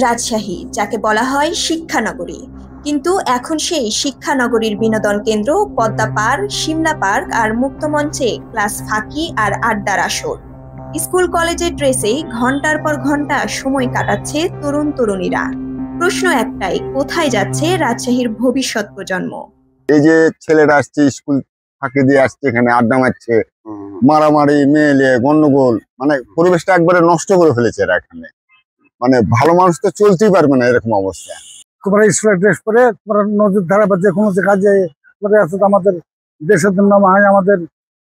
রাজশাহী, যাকে বলা হয় শিক্ষানগরী, কিন্তু এখন সেই শিক্ষানগরীর বিনোদন কেন্দ্র পদ্মা পার, সিমলা পার্ক আর মুক্তমঞ্চে ক্লাস ফাঁকি আর আড্ডার আসর। স্কুল কলেজের ড্রেসেই ঘন্টার পর ঘন্টা সময় কাটাচ্ছে তরুণ তরুণীরা। প্রশ্ন একটাই, কোথায় যাচ্ছে রাজশাহীর ভবিষ্যৎ প্রজন্ম? এই যে ছেলেরা আসছে, স্কুল ফাঁকি দিয়ে আসছে, এখানে আড্ডা মারছে, মারামারি, মেলে গন্ডগোল, মানে পরিবেশটা একবারে নষ্ট করে ফেলেছে এরা। এখানে মানে ভালো মানুষ তো চলতেই পারবে না এরকম অবস্থা। তোমরা স্কুলের ড্রেস পরে তোমরা নদীর ধারে বা যে কোনো কাজে করে আসো, আমাদের দেশের দুর্নাম হয়, আমাদের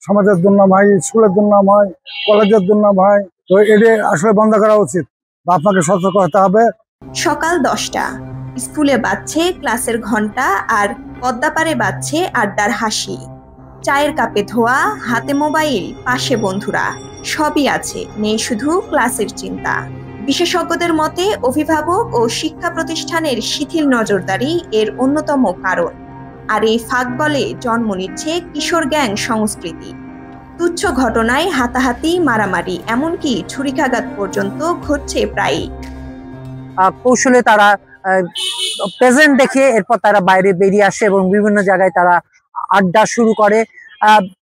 সমাজের দুর্নাম হয়, স্কুলের দুর্নাম হয়, কলেজের দুর্নাম হয়। তো এটা আসলে বন্ধ করা উচিত বা আপনাকে সতর্ক হতে হবে। সকাল 10টা, স্কুলে বাজছে ক্লাসের ঘন্টা আর পদ্মাপাড়ে বাজছে আড্ডার হাসি। চায়ের কাপে ধোয়া, হাতে মোবাইল, পাশে বন্ধুরা, সবই আছে, নেই শুধু ক্লাসের চিন্তা। বিশেষজ্ঞদের মতে অভিভাবক ও শিক্ষা প্রতিষ্ঠানের শিথিল নজরদারি এর অন্যতম কারণ। আর এই ফাঁক বলে জন্ম নিচ্ছে কিশোর গ্যাং সংস্কৃতি। তুচ্ছ ঘটনায় হাতাহাতি, মারামারি, এমনকি ছুরিকাঘাত পর্যন্ত ঘটছে প্রায়ই। কৌশলে তারা প্রেজেন্ট দেখে এরপর তারা বাইরে বেরিয়ে আসে এবং বিভিন্ন জায়গায় তারা আড্ডা শুরু করে।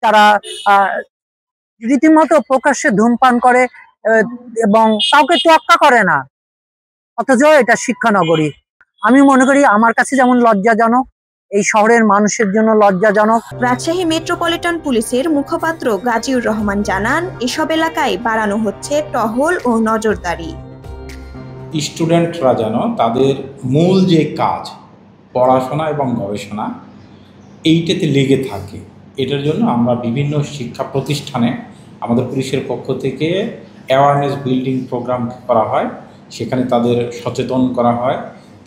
তারা রীতিমতো প্রকাশ্যে ধূমপান করে এবং কাউকে তোয়াক্কা করে না, অথচ এটা শিক্ষানগরী। আমি মনে করি আমার কাছে যেমন লজ্জাজনক, এই শহরের মানুষের জন্য লজ্জাজনক। রাজশাহী মেট্রোপলিটন পুলিশের মুখপাত্র গাজীউর রহমান জানান, এসব এলাকায় বাড়ানো হচ্ছে টহল ও নজরদারি। স্টুডেন্টরা যেন তাদের মূল যে কাজ, পড়াশোনা এবং গবেষণা, এইটাতে লেগে থাকে। এটার জন্য আমরা বিভিন্ন শিক্ষা প্রতিষ্ঠানে আমাদের পুলিশের পক্ষ থেকে অ্যাওয়ারনেস বিল্ডিং প্রোগ্রাম করা হয়। সেখানে তাদের সচেতন করা হয়,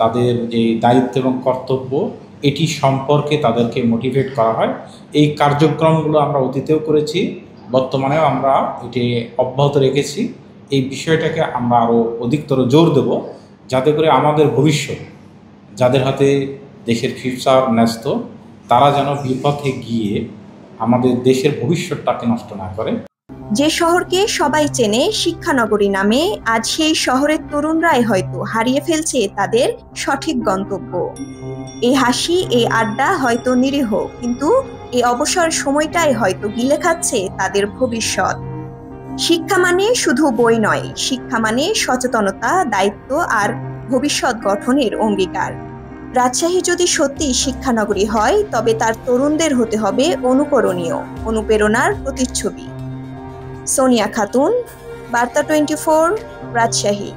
তাদের যে দায়িত্ব এবং কর্তব্য এটি সম্পর্কে তাদেরকে মোটিভেট করা হয়। এই কার্যক্রমগুলো আমরা অতীতেও করেছি, বর্তমানেও আমরা এটি অব্যাহত রেখেছি। এই বিষয়টাকে আমরা আরও অধিকতর জোর দেব, যাতে করে আমাদের ভবিষ্যৎ, যাদের হাতে দেশের ফিউচার ন্যস্ত, তারা যেন বিপথে গিয়ে আমাদের দেশের ভবিষ্যৎটাকে নষ্ট না করে। যে শহরকে সবাই চেনে শিক্ষানগরী নামে, আজ সেই শহরের তরুণরাই হয়তো হারিয়ে ফেলছে তাদের সঠিক গন্তব্য। এই হাসি, এই আড্ডা হয়তো নিরীহ, কিন্তু এই অবসর সময়টাই হয়তো গিলে খাচ্ছে তাদের ভবিষ্যৎ। শিক্ষা মানে শুধু বই নয়, শিক্ষা মানে সচেতনতা, দায়িত্ব আর ভবিষ্যৎ গঠনের অঙ্গীকার। রাজশাহী যদি সত্যি শিক্ষানগরী হয়, তবে তার তরুণদের হতে হবে অনুকরণীয়, অনুপ্রেরণার প্রতিচ্ছবি। সোনিয়া খাতুন, বার্তা 24, রাজশাহী।